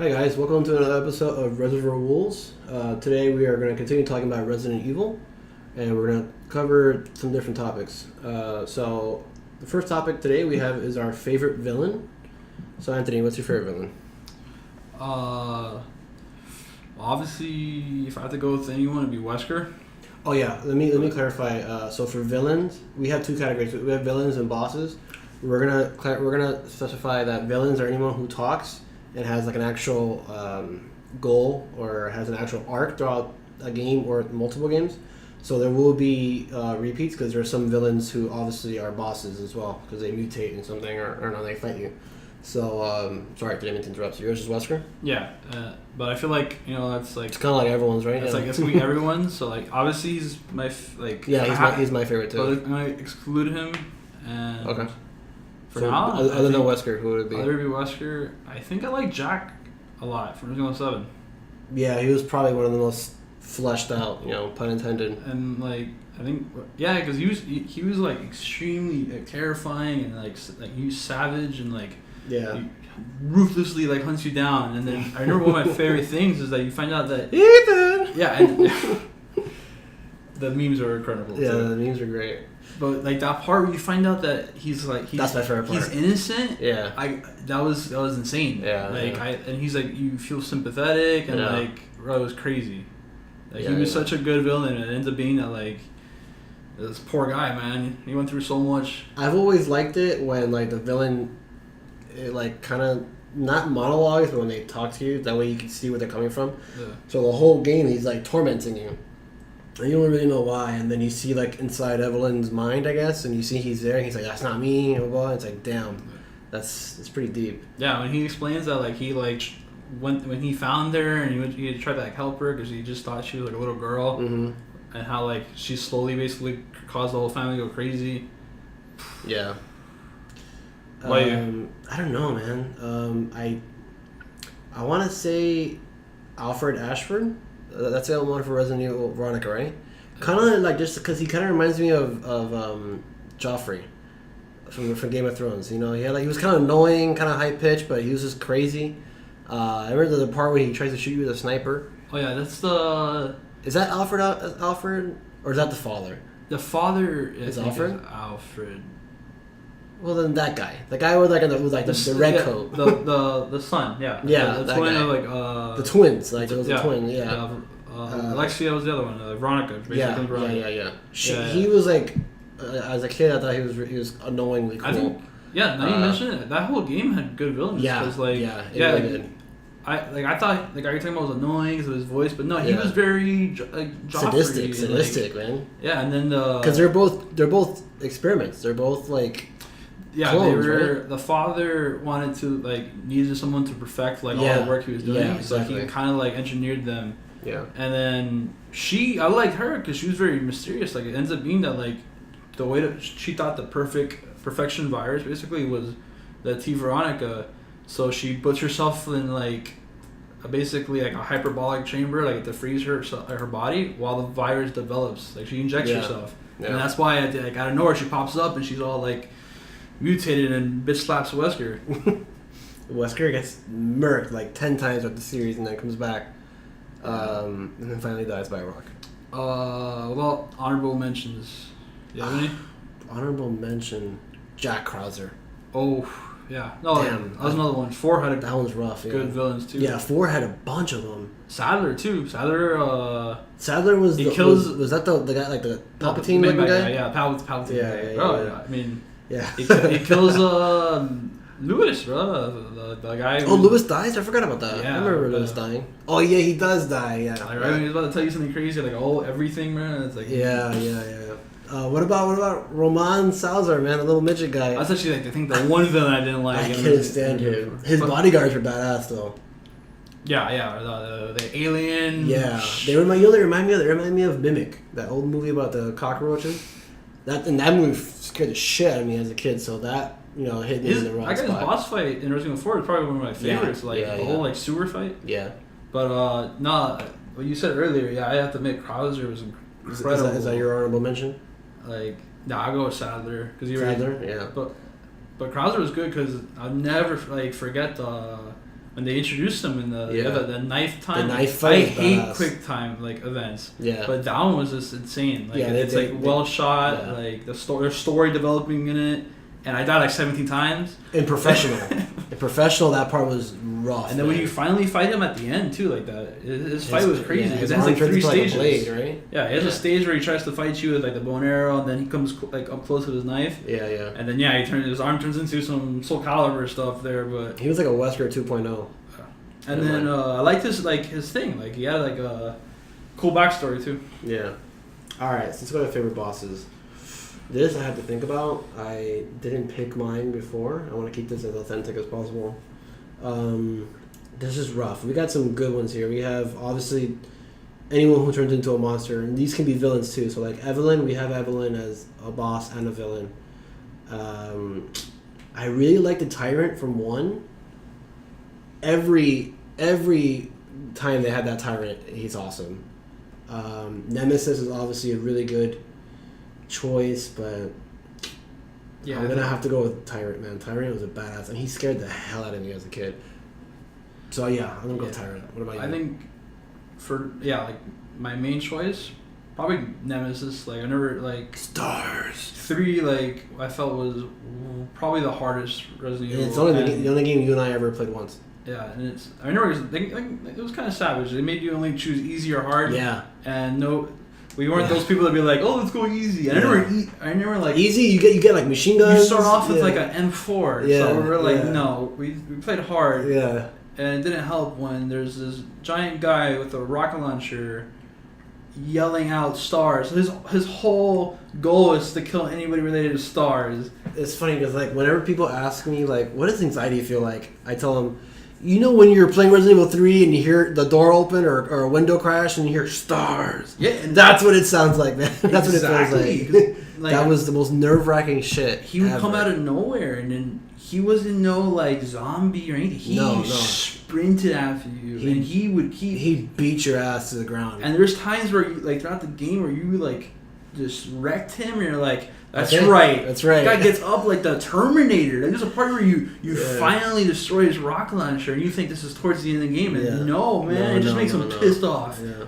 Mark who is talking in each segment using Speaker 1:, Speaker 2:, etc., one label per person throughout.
Speaker 1: Hi guys, welcome to another episode of Reservoir Rules. Today we are going to continue talking about Resident Evil, and we're going to cover some different topics. So the first topic today we have is our favorite villain. So Anthony, what's your favorite villain?
Speaker 2: Obviously, if I had to go with anyone, it'd be Wesker.
Speaker 1: Oh yeah, let me clarify. So for villains, we have two categories. We have villains and bosses. We're gonna specify that villains are anyone who talks and has like an actual goal or has an actual arc throughout a game or multiple games. So there will be repeats because there are some villains who obviously are bosses as well because they mutate in something or no, they fight you. So sorry, didn't mean to interrupt. So yours is Wesker?
Speaker 2: Yeah, but I feel like that's like
Speaker 1: it's kind of like everyone's, right?
Speaker 2: It's
Speaker 1: yeah.
Speaker 2: like it's gonna be everyone's. So like obviously he's my
Speaker 1: he's my favorite too.
Speaker 2: But I'm gonna exclude him. And
Speaker 1: okay.
Speaker 2: For
Speaker 1: so
Speaker 2: now,
Speaker 1: other than Wesker, who would it be?
Speaker 2: Other be Wesker. I think I like Jack a lot from Resident Evil 7.
Speaker 1: Yeah, he was probably one of the most fleshed out, pun intended.
Speaker 2: And like I think because he was like extremely terrifying and like he was savage and like he ruthlessly like hunts you down. And then I remember one of my favorite things is that you find out that
Speaker 1: Ethan.
Speaker 2: Yeah, and the memes are incredible.
Speaker 1: Yeah,
Speaker 2: too.
Speaker 1: the memes are great.
Speaker 2: But like that part where you find out that he's
Speaker 1: that's my favorite part.
Speaker 2: He's innocent.
Speaker 1: Yeah,
Speaker 2: that was insane.
Speaker 1: Yeah,
Speaker 2: and he's like you feel sympathetic and bro, it was crazy. Like he was such a good villain, and it ends up being that like this poor guy, man. He went through so much.
Speaker 1: I've always liked it when like the villain, kind of not monologues, but when they talk to you, that way you can see where they're coming from.
Speaker 2: Yeah.
Speaker 1: So the whole game, he's like tormenting you. And you don't really know why, and then you see like inside Evelyn's mind, I guess, and you see he's there, and he's like, "That's not me," blah, blah. It's like, damn, it's pretty deep.
Speaker 2: Yeah, when he explains that, like he like when he found her and he tried to like help her because he just thought she was like a little girl,
Speaker 1: mm-hmm.
Speaker 2: and how like she slowly basically caused the whole family to go crazy.
Speaker 1: Yeah.
Speaker 2: Why
Speaker 1: I don't know, man. I want to say Alfred Ashford. That's the one for Resident Evil Veronica, right? Kind of like just because he kind of reminds me of Joffrey from Game of Thrones. He was kind of annoying, kind of high pitched, but he was just crazy. I remember the part where he tries to shoot you with a sniper.
Speaker 2: Oh yeah, that's the.
Speaker 1: Is that Alfred, or is that the father?
Speaker 2: The father
Speaker 1: is Alfred.
Speaker 2: Alfred.
Speaker 1: Well, then that guy, the guy with the red coat,
Speaker 2: the son, yeah, the twin of like
Speaker 1: the twins, like it was a twin, yeah.
Speaker 2: Alexia was the other one, Veronica.
Speaker 1: Yeah. He was like, as a kid, I thought he was annoyingly cool.
Speaker 2: I think, now you mention it, that whole game had good villains.
Speaker 1: Yeah,
Speaker 2: it
Speaker 1: really did.
Speaker 2: I thought like are you talking about was annoying because of his voice, but no, he was very Joffrey,
Speaker 1: sadistic, man.
Speaker 2: Yeah, and then
Speaker 1: because they're both experiments. They're both like.
Speaker 2: Yeah,
Speaker 1: clones,
Speaker 2: they were.
Speaker 1: Right?
Speaker 2: The father wanted to needed someone to perfect all the work he was doing.
Speaker 1: Yeah, exactly.
Speaker 2: So he kind of engineered them.
Speaker 1: Yeah.
Speaker 2: And then I liked her because she was very mysterious. Like it ends up being that the way that she thought the perfection virus basically was the T Veronica. So she puts herself in basically a hyperbolic chamber to freeze her body while the virus develops. Like she injects herself, and that's why out of nowhere she pops up and she's all mutated and bitch slaps Wesker.
Speaker 1: Wesker gets murked 10 times with the series and then comes back, and then finally dies by a rock.
Speaker 2: Well, honorable mentions. You have any?
Speaker 1: Honorable mention: Jack Krauser.
Speaker 2: Oh, yeah. No,
Speaker 1: damn,
Speaker 2: that was another one. 4 had
Speaker 1: that one's rough. Yeah.
Speaker 2: Good villains too.
Speaker 1: Yeah, 4 had a bunch of them.
Speaker 2: Sadler too.
Speaker 1: Sadler was was that the guy the Palpatine looking guy?
Speaker 2: Yeah, Palpatine.
Speaker 1: Yeah.
Speaker 2: I mean.
Speaker 1: Yeah.
Speaker 2: He kills Lewis, bro. The guy.
Speaker 1: Oh, Lewis dies? I forgot about that.
Speaker 2: Yeah,
Speaker 1: I remember Lewis dying. Oh yeah, he does die. Yeah.
Speaker 2: Right when he's about to tell you something crazy, everything, man. It's
Speaker 1: Yeah. What about Roman Salazar, man, the little midget guy?
Speaker 2: That's actually I think the one villain I didn't like.
Speaker 1: I couldn't stand him. His bodyguards were badass though.
Speaker 2: Yeah. The alien.
Speaker 1: Yeah, they remind me of Mimic, that old movie about the cockroaches. That movie scared the shit out of me as a kid. So that hit me in the wrong spot.
Speaker 2: I got his boss fight in Resident Evil 4 is probably one of my favorites. The whole sewer fight.
Speaker 1: Yeah.
Speaker 2: But what you said earlier, I have to admit Krauser was incredible.
Speaker 1: Is that your honorable mention?
Speaker 2: I'll go with Sadler because
Speaker 1: Sadler, yeah.
Speaker 2: But Krauser was good because I'll never forget when they introduced him in the knife time.
Speaker 1: The knife fight
Speaker 2: I
Speaker 1: is
Speaker 2: hate
Speaker 1: badass.
Speaker 2: quick time like events.
Speaker 1: Yeah.
Speaker 2: But that one was just insane. Like
Speaker 1: Yeah,
Speaker 2: it's like well shot.
Speaker 1: yeah.
Speaker 2: Like there's story developing in it, and I died like 17 times.
Speaker 1: In professional, that part was rough.
Speaker 2: And then when you finally fight him at the end too, like that, his fight was crazy
Speaker 1: Yeah,
Speaker 2: because
Speaker 1: his
Speaker 2: it has
Speaker 1: arm
Speaker 2: like
Speaker 1: turns
Speaker 2: 3
Speaker 1: into, like, a
Speaker 2: stages.
Speaker 1: blade, right?
Speaker 2: Yeah, he has a stage where he tries to fight you with like the bow and arrow, and then he comes like up close with his knife.
Speaker 1: Yeah, yeah.
Speaker 2: And then his arm turns into some Soul Calibur stuff there, but
Speaker 1: He was like a Wesker 2.0.
Speaker 2: and then I liked his thing, like he had like a cool backstory too.
Speaker 1: Yeah. All right, so let's go to favorite bosses. This I had to think about. I didn't pick mine before. I want to keep this as authentic as possible. This is rough. We got some good ones here. We have obviously anyone who turns into a monster, and these can be villains too. So like Evelyn, we have Evelyn as a boss and a villain. I really like the Tyrant from 1. Every time they had that Tyrant, he's awesome. Nemesis is obviously a really good choice, but I'm gonna have to go with Tyrant, man. Tyrant was a badass, and he scared the hell out of me as a kid. So yeah, I'm gonna go Tyrant. What about you?
Speaker 2: I think like my main choice, probably Nemesis. Like I never like
Speaker 1: Stars.
Speaker 2: 3. Like I felt was probably the hardest Resident Evil.
Speaker 1: It's only the only game you and I ever played once.
Speaker 2: Yeah, and I remember it was kind of savage. They made you only choose easy or hard.
Speaker 1: Yeah.
Speaker 2: And we weren't those people that be like, oh, let's go easy. And I never like
Speaker 1: easy. You get like machine guns.
Speaker 2: You start off with like an M4.
Speaker 1: Yeah,
Speaker 2: So we were like,
Speaker 1: yeah.
Speaker 2: no, we played hard.
Speaker 1: Yeah.
Speaker 2: And it didn't help when there's this giant guy with a rocket launcher yelling out stars. His whole goal is to kill anybody related to stars.
Speaker 1: It's funny because like whenever people ask me like, what does anxiety feel like? I tell them, you know when you're playing Resident Evil 3 and you hear the door open or a window crash and you hear stars.
Speaker 2: Yeah,
Speaker 1: and that's what it sounds like, man. That's what it feels like.
Speaker 2: Like,
Speaker 1: that was the most nerve-wracking shit.
Speaker 2: He would
Speaker 1: ever.
Speaker 2: come out of nowhere, and then he wasn't no like zombie or anything. He sprinted after you, and he
Speaker 1: beat your ass to the ground.
Speaker 2: And there's times where you like throughout the game where you like just wrecked him, and you're like, That's
Speaker 1: Okay.
Speaker 2: right.
Speaker 1: That's right.
Speaker 2: The guy gets up like the Terminator. Like, there's a part where you finally destroy his rocket launcher, and you think this is towards the end of the game, and no, man, it just makes him pissed off.
Speaker 1: Yeah.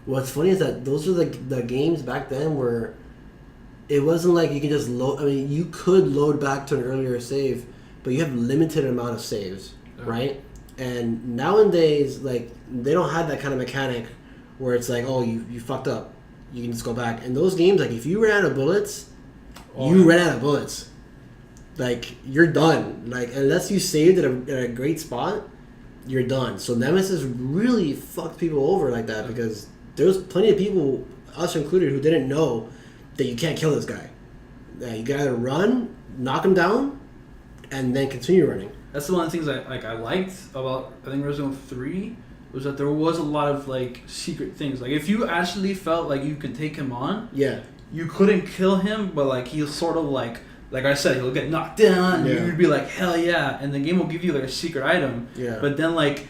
Speaker 1: What's funny is that those are the games back then where it wasn't like you could just load. I mean, you could load back to an earlier save, but you have limited amount of saves, right? And nowadays, like, they don't have that kind of mechanic where it's like, oh, you fucked up, you can just go back. In those games, like, if you ran out of bullets, ran out of bullets. Like, you're done. Like, unless you saved at a great spot, you're done. So Nemesis really fucked people over like that because there's plenty of people, us included, who didn't know that you can't kill this guy. You can either run, knock him down, and then continue running.
Speaker 2: That's the one of the things I liked about, I think, Resident Evil 3 was that there was a lot of like secret things. Like, if you actually felt like you could take him on, you couldn't kill him, but like he'll sort of like I said, he'll get knocked down, and you'd be like, hell yeah, and the game will give you like a secret item.
Speaker 1: Yeah.
Speaker 2: But then like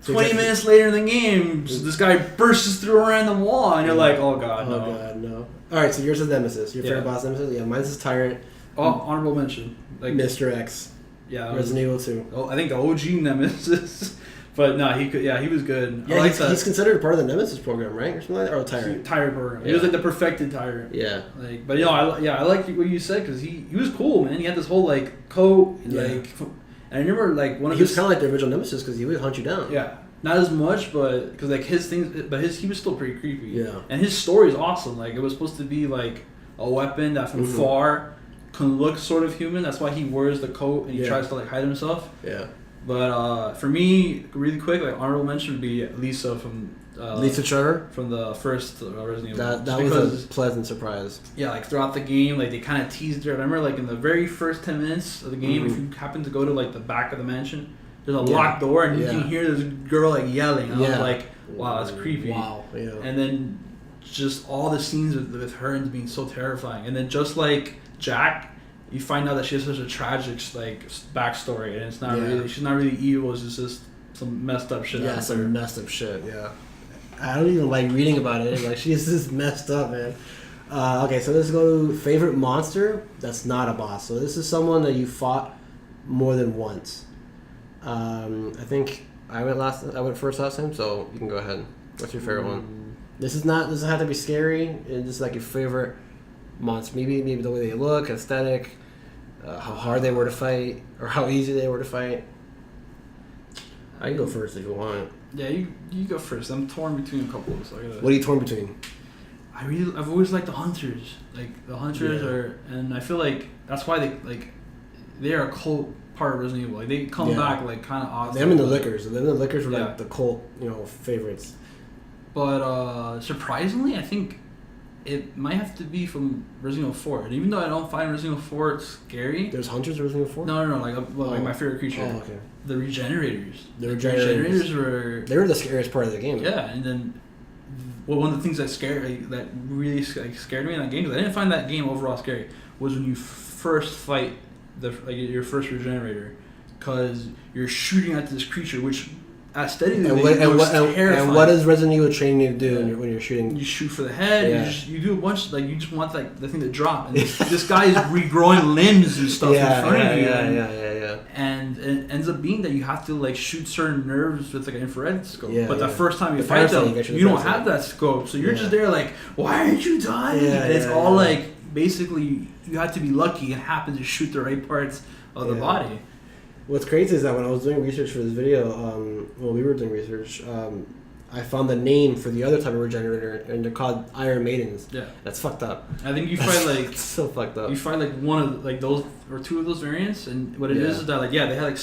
Speaker 2: 20 minutes later in the game, this guy bursts through a random wall, and you're like, oh god, no.
Speaker 1: Oh god, no. Alright, so yours is Nemesis. Your favorite boss Nemesis? Yeah, mine's is Tyrant.
Speaker 2: Oh, honorable mention. Like
Speaker 1: Mr. X.
Speaker 2: Yeah.
Speaker 1: Resident Evil 2.
Speaker 2: Oh, I think the OG Nemesis. But no, he was good.
Speaker 1: Yeah, he's considered part of the Nemesis program, right? Or something like that? Or Tyrant?
Speaker 2: Tyrant program.
Speaker 1: Yeah.
Speaker 2: He was like the perfected Tyrant.
Speaker 1: Yeah.
Speaker 2: Like, but I like what you said because he was cool, man. He had this whole like coat, like, and I remember like one of
Speaker 1: he was kind of like the original Nemesis because he would hunt you down.
Speaker 2: Yeah, not as much, but because like his things, but he was still pretty creepy.
Speaker 1: Yeah.
Speaker 2: And his story is awesome. Like, it was supposed to be like a weapon that from far can look sort of human. That's why he wears the coat and he tries to like hide himself.
Speaker 1: Yeah.
Speaker 2: But for me, really quick, like honorable mention would be Lisa from
Speaker 1: Lisa Trevor
Speaker 2: from the first Resident Evil.
Speaker 1: That was a pleasant surprise.
Speaker 2: Yeah, like throughout the game, like they kind of teased her. I remember, like in the very first 10 minutes of the game, if you happen to go to like the back of the mansion, there's a locked door, and you can hear this girl like yelling. And I was like, wow, that's creepy.
Speaker 1: Wow. Yeah.
Speaker 2: And then just all the scenes with her and being so terrifying, and then just like Jack, you find out that she has such a tragic like backstory, and it's not really, she's not really evil. It's just some messed up shit.
Speaker 1: Yeah, some messed up shit. Yeah, I don't even like reading about it. Like, she's just messed up, man. Okay, so let's go to favorite monster that's not a boss. So this is someone that you fought more than once. I think I went first last time, so you can go ahead. What's your favorite one? This doesn't have to be scary. It's just like your favorite monster. Maybe the way they look, aesthetic, how hard they were to fight, or how easy they were to fight. I can go first if you want.
Speaker 2: Yeah, you go first. I'm torn between a couple. So
Speaker 1: What are you torn between?
Speaker 2: I've always liked the hunters. Like the hunters
Speaker 1: Yeah.
Speaker 2: are, and I feel like that's why they are a cult part of Resident Evil. Like they come back like kind of awesome.
Speaker 1: Them and the liquors. Them and the liquors were
Speaker 2: Yeah.
Speaker 1: like the cult, favorites.
Speaker 2: But surprisingly, I think it might have to be from Resident Evil 4. And even though I don't find Resident Evil 4 scary,
Speaker 1: There's hunters in Resident Evil 4?
Speaker 2: no, like my favorite creature,
Speaker 1: Oh, okay.
Speaker 2: the Regenerators.
Speaker 1: The
Speaker 2: The
Speaker 1: Regenerators.
Speaker 2: were
Speaker 1: They were the scariest part of the game.
Speaker 2: yeah, and then. Well, one of the things that really scared me in that game, because I didn't find that game overall scary, was when you first fight your first regenerator, because you're shooting at this creature, which aesthetically looks terrifying.
Speaker 1: And what does Resident Evil train you to do when you're shooting?
Speaker 2: You shoot for the head.
Speaker 1: Yeah.
Speaker 2: You do a bunch you just want the thing to drop, and this guy is regrowing limbs and stuff in front of you.
Speaker 1: Yeah.
Speaker 2: And it ends up being that you have to shoot certain nerves with an infrared scope.
Speaker 1: Yeah,
Speaker 2: but the
Speaker 1: yeah.
Speaker 2: first time you
Speaker 1: The
Speaker 2: fight
Speaker 1: parasite,
Speaker 2: them,
Speaker 1: you get your
Speaker 2: you don't
Speaker 1: parasite.
Speaker 2: have that scope. So you're
Speaker 1: Yeah.
Speaker 2: just there why aren't you dying?
Speaker 1: Yeah,
Speaker 2: and it's
Speaker 1: yeah,
Speaker 2: all
Speaker 1: yeah.
Speaker 2: basically you have to be lucky and happen to shoot the right parts of the
Speaker 1: Yeah.
Speaker 2: body.
Speaker 1: What's crazy is that when I was doing research for this video, when we were doing research, I found the name for the other type of regenerator, and they're called Iron Maidens.
Speaker 2: Yeah.
Speaker 1: That's fucked up.
Speaker 2: I think you fight
Speaker 1: It's so fucked up.
Speaker 2: you fight one of those or two of those variants, and what it
Speaker 1: Yeah.
Speaker 2: is that they had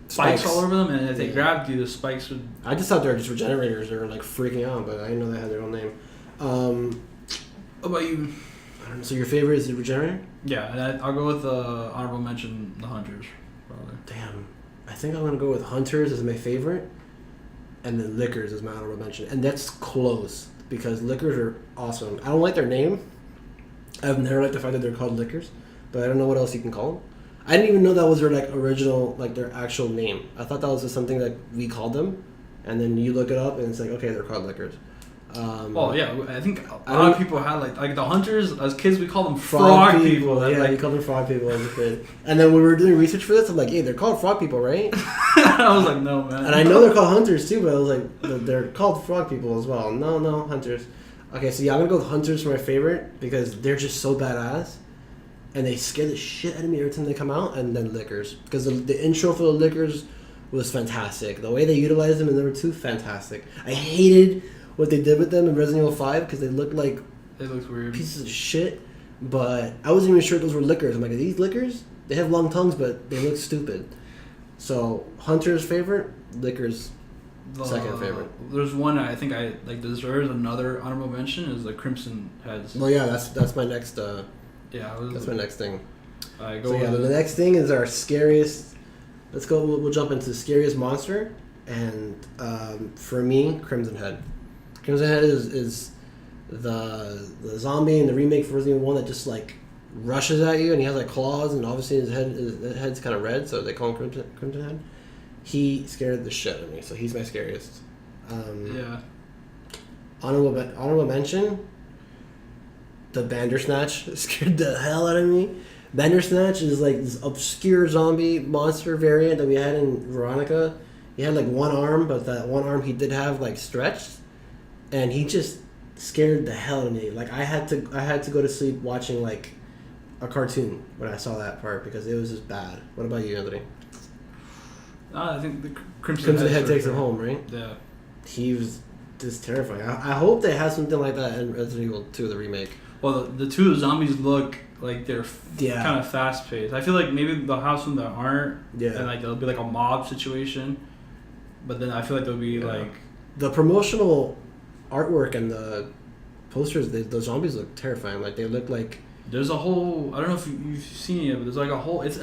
Speaker 2: spikes all over them, and if they
Speaker 1: Yeah.
Speaker 2: grabbed you, the spikes would.
Speaker 1: I just thought they were just regenerators. They were freaking out, but I didn't know they had their own name.
Speaker 2: What about you?
Speaker 1: I don't know, so your favorite is the regenerator?
Speaker 2: Yeah, and I'll go with honorable mention, the hunters, probably.
Speaker 1: Damn. I think I'm going to go with Hunters as my favorite, and then Lickers as my honorable mention. And that's close, because Lickers are awesome. I don't like their name. I've never liked the fact that they're called Lickers, but I don't know what else you can call them. I didn't even know that was their original, their actual name. I thought that was just something that we called them, and then you look it up, and it's okay, they're called Lickers.
Speaker 2: Well, yeah, I think a lot of people had like the hunters as kids. We call them
Speaker 1: Frog
Speaker 2: frog people.
Speaker 1: Yeah, you called them frog people as a kid. And then when we were doing research for this, I'm like, hey, they're called frog people, right?
Speaker 2: I was like, no, man.
Speaker 1: And I know they're called hunters too, but I was like, they're called frog people as well. No, hunters. Okay, so yeah, I'm gonna go with hunters for my favorite because they're just so badass, and they scare the shit out of me every time they come out. And then Lickers, because the intro for the Lickers was fantastic. The way they utilized them in number 2, fantastic. I hated what they did with them in Resident Evil 5 because they looked like
Speaker 2: It looks weird.
Speaker 1: pieces of shit. But I wasn't even sure those were Lickers. I'm like, are these Lickers? They have long tongues, but they look stupid. So Hunter's favorite, Lickers second favorite.
Speaker 2: There's one I think I deserves another honorable mention is the Crimson Heads.
Speaker 1: Well, yeah, that's my next.
Speaker 2: Yeah,
Speaker 1: That's my next thing.
Speaker 2: I go
Speaker 1: So yeah,
Speaker 2: with
Speaker 1: the next thing is our scariest. Let's go. We'll jump into scariest monster, and for me, Crimson Head. Crimson Head is the zombie in the remake for Resident Evil 1 that just rushes at you, and he has claws, and obviously his head's kind of red, so they call him Crimson Head. He scared the shit out of me, so he's my scariest.
Speaker 2: yeah.
Speaker 1: Honorable mention. The Bandersnatch scared the hell out of me. Bandersnatch is this obscure zombie monster variant that we had in Veronica. He had one arm, but that one arm he did have stretched, and he just scared the hell out of me. I had to go to sleep watching a cartoon when I saw that part because it was just bad. What about you, Anthony?
Speaker 2: I think the Crimson
Speaker 1: Head takes it home, right?
Speaker 2: Yeah.
Speaker 1: He was just terrifying. I hope they have something like that in Resident Evil 2, the remake.
Speaker 2: Well, the two zombies look like they're
Speaker 1: Yeah.
Speaker 2: kind of fast paced. I feel like maybe they'll have some that aren't,
Speaker 1: Yeah.
Speaker 2: and it'll be a mob situation. But then I feel like there'll be
Speaker 1: the promotional artwork and the posters. The zombies look terrifying. They look like
Speaker 2: there's a whole. I don't know if you've seen it, but there's a whole. It's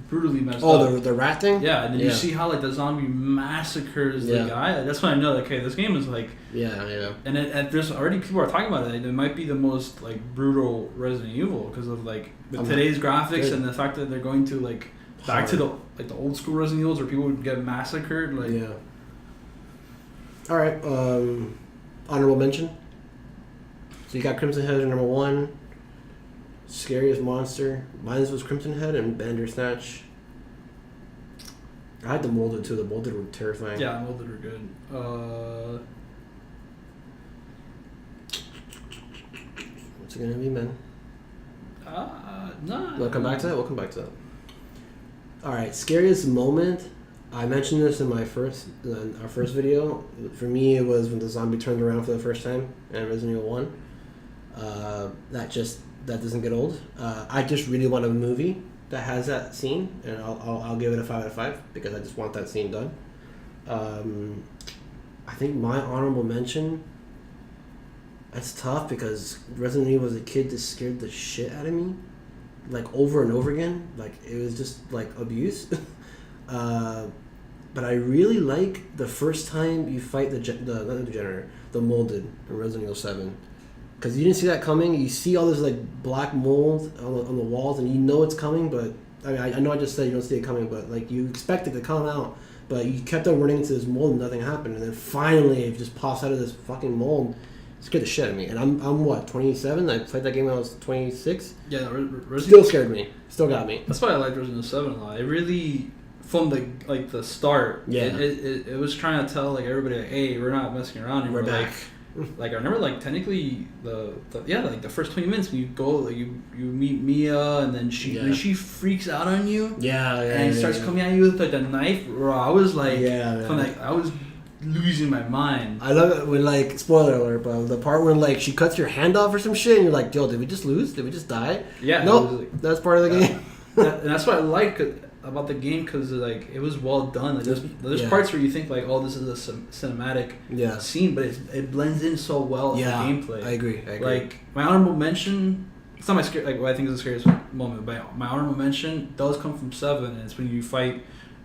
Speaker 2: brutally messed up.
Speaker 1: oh the rat thing.
Speaker 2: Yeah, and then you
Speaker 1: Yeah.
Speaker 2: see how the zombie massacres
Speaker 1: Yeah.
Speaker 2: the guy. That's when I know okay, this game is
Speaker 1: Yeah.
Speaker 2: and there's already people are talking about it. It might be the most brutal Resident Evil because of with today's graphics
Speaker 1: good.
Speaker 2: and the fact that they're going to back to the old school Resident Evils where people would get massacred.
Speaker 1: Yeah. All right. Honorable mention. So you got Crimson Head at number 1. Scariest monster. Mine was Crimson Head and Bandersnatch. I had the molded too. The molded were terrifying.
Speaker 2: Yeah, molded were good.
Speaker 1: What's it gonna be, man?
Speaker 2: Nah.
Speaker 1: We'll come back to that. We'll come back to that. All right, scariest moment. I mentioned this in our first video. For me, it was when the zombie turned around for the first time in Resident Evil 1. That doesn't get old. I just really want a movie that has that scene, and I'll give it a 5 out of 5 because I just want that scene done. I think my honorable mention. It's tough because Resident Evil as a kid just scared the shit out of me, like over and over again. Like it was just like abuse. But I really like the first time you fight the molded in Resident Evil 7. Because you didn't see that coming. You see all this like black mold on the walls, and you know it's coming. But I mean, I know I just said you don't see it coming, but like you expect it to come out. But you kept on running into this mold, and nothing happened. And then finally, it just pops out of this fucking mold. It scared the shit out of me. And I'm what, 27? I played that game when I was 26.
Speaker 2: Yeah,
Speaker 1: Still scared me. Still got me.
Speaker 2: That's why I liked Resident Evil 7 a lot. It really, from the start,
Speaker 1: yeah,
Speaker 2: it was trying to tell like everybody, like, hey, we're not messing around anymore.
Speaker 1: We're back.
Speaker 2: Like I remember, like technically like the first 20 minutes when you go, like you meet Mia, and then she freaks out on you. And starts coming at you with like a knife. Bro, I was like, I was losing my mind.
Speaker 1: I love it when, like, spoiler alert, but the part when like she cuts your hand off or some shit, and you're like, yo, did we just lose? Did we just die?
Speaker 2: Yeah.
Speaker 1: Nope.
Speaker 2: Like,
Speaker 1: that's part of the game.
Speaker 2: And that's what I like about the game, because like it was well done. Like there's parts where you think like, oh, this is a cinematic scene, but it blends in so well with the gameplay. I agree. Like my honorable mention, it's not what I think is the scariest moment, but my honorable mention does come from 7, and it's when you fight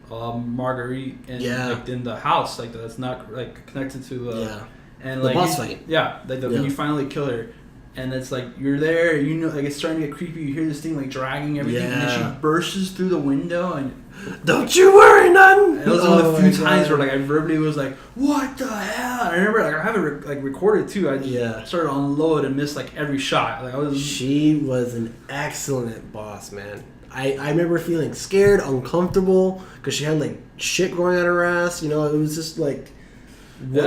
Speaker 2: Marguerite in the house, like that's not like connected to the and
Speaker 1: the
Speaker 2: like
Speaker 1: boss fight.
Speaker 2: When you finally kill her. And it's like you're there, you know, like it's starting to get creepy. You hear this thing like dragging everything, and then she bursts through the window, and
Speaker 1: don't you worry, none.
Speaker 2: It was one of the few times where like I verbally was like, "What the hell?" And I remember like I have it like recorded too. I just started to unload and missed like every shot. Like
Speaker 1: She was an excellent boss, man. I remember feeling scared, uncomfortable because she had like shit growing out her ass. You know, it was just like. Do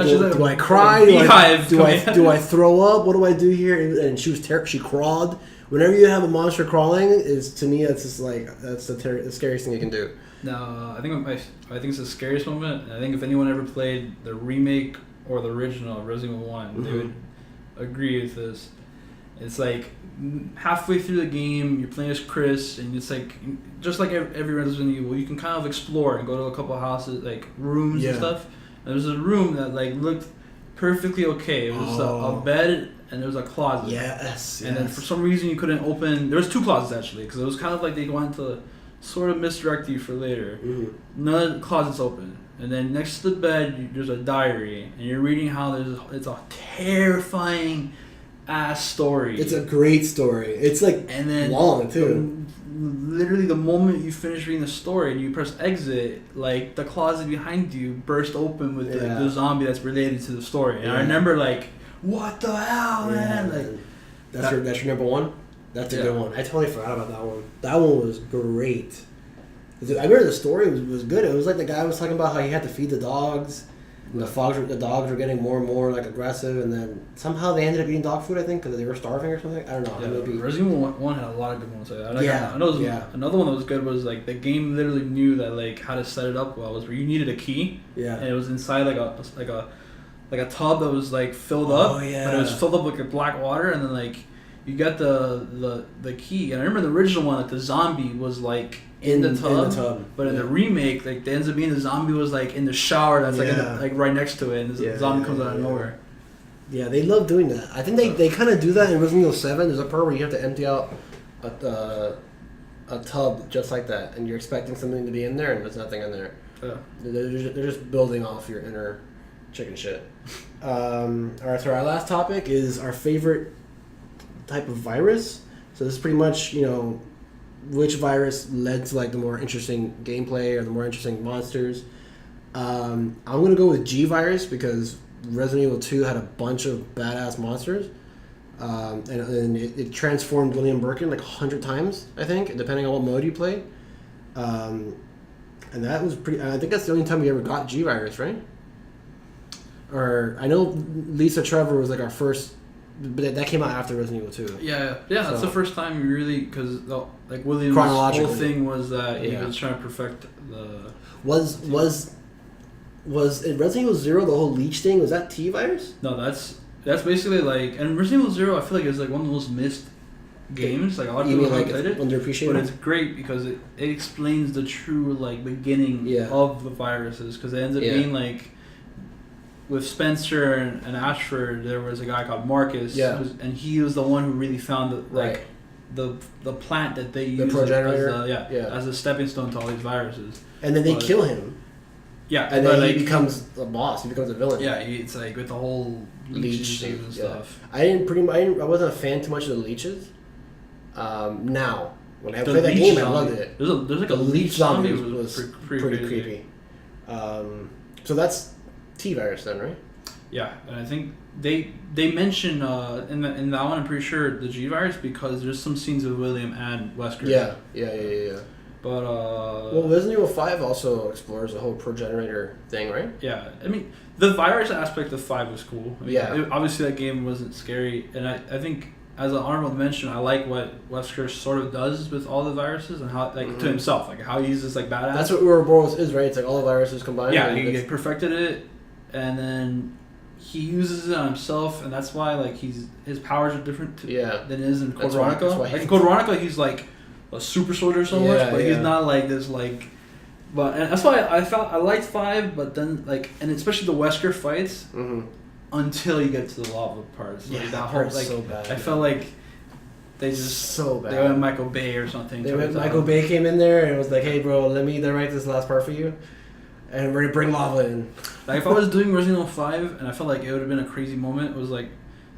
Speaker 1: I cry? Do I throw up? What do I do here? And she was she crawled. Whenever you have a monster crawling, to me that's just like that's the scariest thing you can do.
Speaker 2: No, I think it's the scariest moment. I think if anyone ever played the remake or the original Resident Evil 1, they would agree with this. It's like halfway through the game, you're playing as Chris, and it's like just like every Resident Evil, you can kind of explore and go to a couple of houses, like rooms and stuff. There was a room that like looked perfectly okay. It was a bed and there was a closet.
Speaker 1: Yes.
Speaker 2: And then for some reason you couldn't open. There was 2 closets actually, because it was kind of like they wanted to sort of misdirect you for later. Mm-hmm. None of the closets open. And then next to the bed there's a diary, and you're reading how it's a terrifying ass story.
Speaker 1: It's a great story. It's like long too.
Speaker 2: Literally the moment you finish reading the story and you press exit, like the closet behind you burst open with the zombie that's related to the story. And I remember like, what the hell, man? Like
Speaker 1: that's your number one. That's a good one. I totally forgot about that one. That one was great. I remember the story was good. It was like the guy was talking about how he had to feed the dogs. And the dogs were getting more and more like aggressive, and then somehow they ended up eating dog food. I think because they were starving or something. I don't know.
Speaker 2: Yeah, Resident Evil 1 had a lot of good ones. I know another one that was good was like the game literally knew that like how to set it up well was where you needed a key. Yeah. And it was inside like a tub that was like filled up. Oh yeah. But it was filled up with like black water, and then like you got the key. And I remember the original one, like the zombie was like. In the tub, but in the remake, like the ends up being the zombie was like in the shower that's like right next to it, and the zombie comes out of nowhere.
Speaker 1: Yeah, they love doing that. I think they kind of do that in Resident Evil 7. There's a part where you have to empty out a tub just like that, and you're expecting something to be in there, and there's nothing in there. Yeah. They're just building off your inner chicken shit. All right, so our last topic is our favorite type of virus. So this is pretty much, which virus led to like the more interesting gameplay or the more interesting monsters. I'm gonna go with G virus because Resident Evil 2 had a bunch of badass monsters, and it transformed William Birkin like 100 times, I think, depending on what mode you play. And that was pretty. I think that's the only time we ever got G Virus, right? Or I know Lisa Trevor was like our first, but that came out after Resident Evil 2.
Speaker 2: Yeah. That's
Speaker 1: So-
Speaker 2: the first time you really, because like William's
Speaker 1: Chronologically.
Speaker 2: whole thing was that he
Speaker 1: Yeah.
Speaker 2: was trying to perfect the.
Speaker 1: Was in Resident Evil 0 the whole leech thing? Was that T Virus?
Speaker 2: No, that's basically like, and Resident Evil 0, I feel like it's like one of the most missed games. Like a lot of
Speaker 1: You
Speaker 2: people
Speaker 1: mean
Speaker 2: haven't
Speaker 1: like
Speaker 2: played it.
Speaker 1: underappreciated?
Speaker 2: But it's great because it explains the true like beginning
Speaker 1: Yeah.
Speaker 2: of the viruses, because it ends up
Speaker 1: Yeah.
Speaker 2: being like with Spencer and Ashford, there was a guy called Marcus,
Speaker 1: Yeah.
Speaker 2: and he was the one who really found the, like
Speaker 1: Right.
Speaker 2: the plant that they
Speaker 1: The
Speaker 2: use
Speaker 1: progenitor?
Speaker 2: as as a stepping stone to all these viruses.
Speaker 1: And then they
Speaker 2: But-
Speaker 1: kill him,
Speaker 2: Yeah,
Speaker 1: and
Speaker 2: but
Speaker 1: then
Speaker 2: like
Speaker 1: he becomes a boss. He becomes a villain.
Speaker 2: yeah, it's like with the whole leech
Speaker 1: Leech
Speaker 2: thing
Speaker 1: thing,
Speaker 2: and
Speaker 1: yeah.
Speaker 2: stuff.
Speaker 1: I wasn't a fan too much of the leeches. Now, when I
Speaker 2: The
Speaker 1: played that
Speaker 2: leech
Speaker 1: game, I
Speaker 2: zombie.
Speaker 1: loved it.
Speaker 2: There's like
Speaker 1: The
Speaker 2: a leech zombie
Speaker 1: was
Speaker 2: pretty
Speaker 1: pretty
Speaker 2: crazy.
Speaker 1: creepy. So that's T Virus then, right?
Speaker 2: Yeah, and I think they mention in that one, I'm pretty sure, the G virus, because there's some scenes with William and Wesker.
Speaker 1: Yeah.
Speaker 2: But
Speaker 1: Well, Resident Evil 5 also explores the whole progenitor thing, right?
Speaker 2: yeah, I mean the virus aspect of 5 was cool. I mean,
Speaker 1: Yeah.
Speaker 2: obviously that game wasn't scary, and I think as an honorable mention, I like what Wesker sort of does with all the viruses and how like to himself, like how he's just like badass.
Speaker 1: That's what Ouroboros is, right? It's like all the viruses combined.
Speaker 2: Yeah,
Speaker 1: and
Speaker 2: he
Speaker 1: it's-
Speaker 2: perfected it, and then he uses it on himself, and that's why like his powers are different
Speaker 1: Yeah.
Speaker 2: than his in Code
Speaker 1: That's why-
Speaker 2: Veronica.
Speaker 1: that's why
Speaker 2: Like
Speaker 1: he-
Speaker 2: in Code Veronica, he's like a super soldier so much,
Speaker 1: Yeah,
Speaker 2: but he's
Speaker 1: yeah.
Speaker 2: not like this like. But and that's why I liked 5, but then like, and especially the Wesker fights
Speaker 1: Mhm.
Speaker 2: until you get to the lava parts.
Speaker 1: Yeah,
Speaker 2: Like,
Speaker 1: that
Speaker 2: whole
Speaker 1: part's
Speaker 2: like
Speaker 1: so bad.
Speaker 2: I felt like they just
Speaker 1: so bad.
Speaker 2: they went Michael Bay or something.
Speaker 1: Michael Bay came in there and was like, "Hey, bro, let me write this last part for you, and we're gonna bring lava in."
Speaker 2: Like if I was doing Resident Evil 5 and I felt like it would have been a crazy moment, it was like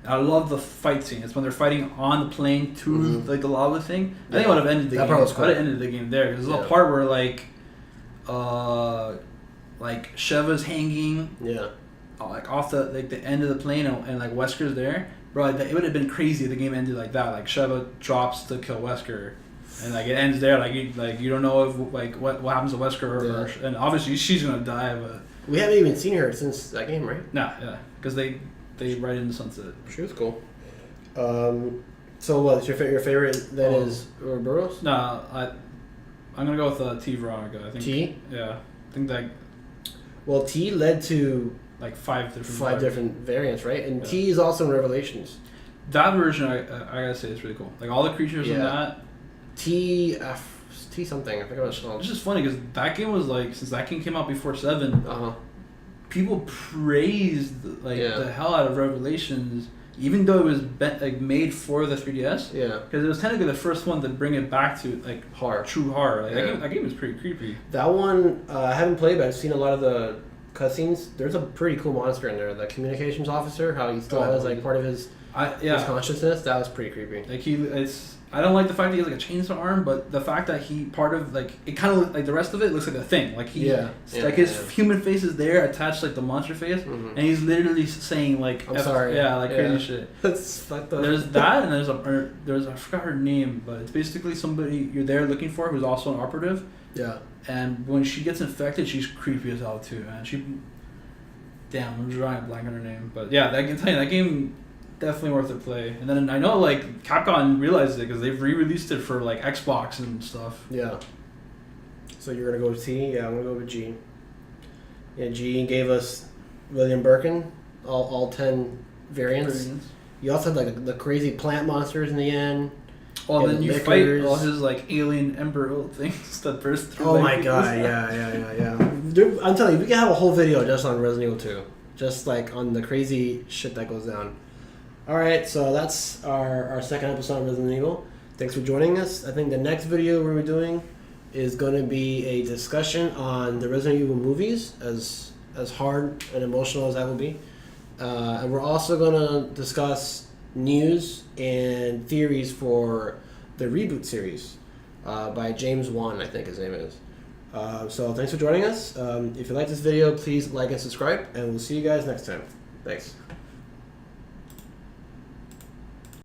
Speaker 2: I love the fight scene. It's when they're fighting on the plane to like the lava thing. I think I would have ended the
Speaker 1: That
Speaker 2: game.
Speaker 1: part was cool.
Speaker 2: I would have ended the game there because there's
Speaker 1: Yeah.
Speaker 2: a part where like Sheva's hanging
Speaker 1: Yeah.
Speaker 2: like off the end of the plane and like Wesker's there. Bro, it would have been crazy if the game ended like that. Like Sheva drops to kill Wesker. And like it ends there, like you don't know if like what happens to Wesker, and obviously she's gonna die, but
Speaker 1: We haven't even seen her since that game, right?
Speaker 2: because they ride into sunset.
Speaker 1: She was cool. So what? Your favorite then
Speaker 2: Oh.
Speaker 1: is Ouroboros?
Speaker 2: No, I'm gonna go with T Veronica. I think
Speaker 1: T?
Speaker 2: Yeah, I think that
Speaker 1: Well, T led to
Speaker 2: like 5 different.
Speaker 1: 5
Speaker 2: variants.
Speaker 1: different variants, right? And
Speaker 2: Yeah.
Speaker 1: T is also in Revelations.
Speaker 2: That version, I gotta say, is really cool. Like all the creatures in
Speaker 1: Yeah.
Speaker 2: that.
Speaker 1: T something. I think it was called.
Speaker 2: It's just funny because that game was like, since that game came out before 7,
Speaker 1: Uh-huh.
Speaker 2: people praised like
Speaker 1: Yeah.
Speaker 2: the hell out of Revelations, even though it was like made for the 3DS.
Speaker 1: Yeah.
Speaker 2: Because it was technically the first one to bring it back to like
Speaker 1: Horror.
Speaker 2: true horror. Like
Speaker 1: Yeah.
Speaker 2: that game was pretty creepy.
Speaker 1: That one I haven't played, but I've seen a lot of the cutscenes. There's a pretty cool monster in there. The communications officer, how he still has like part of his consciousness. That was pretty creepy.
Speaker 2: Like I don't like the fact that he has like a chainsaw arm, but the fact that he part of like it kind of like the rest of it looks like a thing. Like his human face is there attached to, like the monster face,
Speaker 1: Mhm.
Speaker 2: and he's literally saying like
Speaker 1: I'm sorry.
Speaker 2: yeah, like crazy shit.
Speaker 1: That's fucked up.
Speaker 2: There's that, and there's I forgot her name, but it's basically somebody you're there looking for who's also an operative.
Speaker 1: Yeah.
Speaker 2: And when she gets infected, she's creepy as hell too, man. Damn, I'm drawing a blank on her name, but yeah, I can tell you that game definitely worth a play. And then I know like Capcom realized it because they've re-released it for like Xbox and stuff.
Speaker 1: Yeah. So you're gonna go with T? Yeah, I'm gonna go with G. Yeah, G gave us William Birkin, all 10 variants. You also had like the crazy plant monsters in the end.
Speaker 2: Well,
Speaker 1: Yeah,
Speaker 2: then
Speaker 1: the
Speaker 2: you
Speaker 1: liquors.
Speaker 2: fight all his like alien emperor things that burst through.
Speaker 1: Oh
Speaker 2: like,
Speaker 1: my god, yeah. Dude, I'm telling you, we can have a whole video just on Resident Evil 2. Just like on the crazy shit that goes down. Alright, so that's our second episode of Resident Evil. Thanks for joining us. I think the next video we're doing is going to be a discussion on the Resident Evil movies, as hard and emotional as that will be. And we're also going to discuss news and theories for the reboot series by James Wan, I think his name is. So thanks for joining us. If you like this video, please like and subscribe, and we'll see you guys next time. Thanks.